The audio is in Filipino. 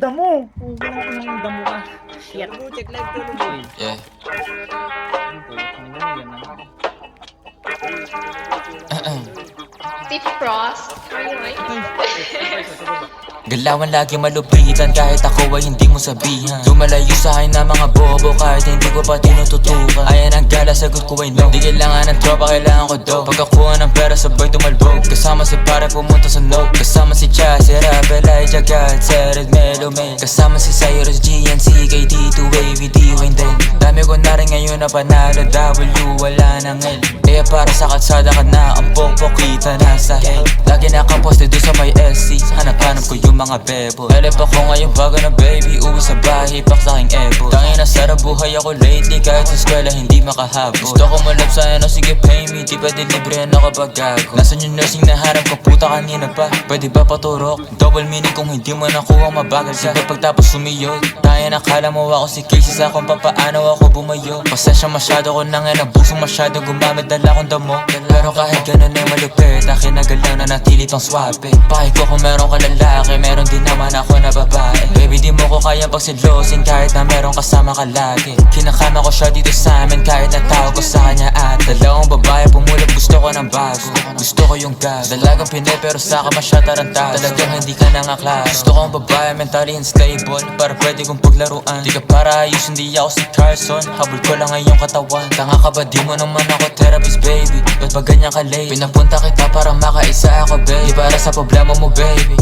damo. Walang inang damo ka. Shit. Check live ko nun. Yeah. Steve Frost, are you like? Galawan lagi malupitan kahit ako ay hindi mo sabihan. Lumalayo sa akin na mga bobo kahit hindi ko pa tinututukan. Ayan ang gala, sagot ko ay no. Di kailangan ng tropa, kailangan ko daw. Pagkakuha ng pera sabay tumalbog. Kasama si para pumunta sa no. Kasama si Cha, si Rapel, Elijah God, Sered, Melo, May. Kasama si Cyrus, GNC, KD2, Wavy, D-Wayne din. Dami ko na rin ngayon na panalo, W, wala nang L. Kaya para sa kalsada ka na, ang pokpok kita nasa hell. Lagi nakaposte doon sa may SC, hanap-hanap ko yung mga bebo. Elep ako ngayon bago na baby, uwi sa bahay, pak sa aking ebo. Tangin na sarap buhay ako lately, kahit sa eskwela hindi makahabol. Gusto ko malap sa ano, sige pay me, di pwede libre na kapag gago. Nasaan yung nursing na harap ko, puta kanina pa, pwede ba paturok? Double meaning kung hindi mo nakuha, mabagal ka. Siyempre pagtapos sumiyod, tayo nakala mo ako si Casey sa kung papaano ako bumayo. Pasensya masyado ko nang nabusong masyado, gumamit dala kong damo. Pero kahit ganun ay malupit, akin nagalaw na natili pang swabe. Pakik ko kung meron ka lalaki, meron din naman ako na babae. Baby di mo ko kaya pagsilosin kahit na meron kasama ka lagi. Kinakama ko siya dito sa amin kahit natawag ko sa kanya at dalawang babae pumulap, gusto ko ng bago. Gusto ko yung gas, dalagang pinay pero saka masya tarantado. Talagang hindi ka nangaklaro. Gusto ko ang babae mentally unstable para pwede kong paglaruan. Di ka para ayos, hindi ako si Carson, habol ko lang ngayong katawan. Tanga ka ba, di mo naman ako therapist baby. Ba't ba ganyan ka late? Pinapunta kita para makaisa ako baby, di para sa problema mo baby.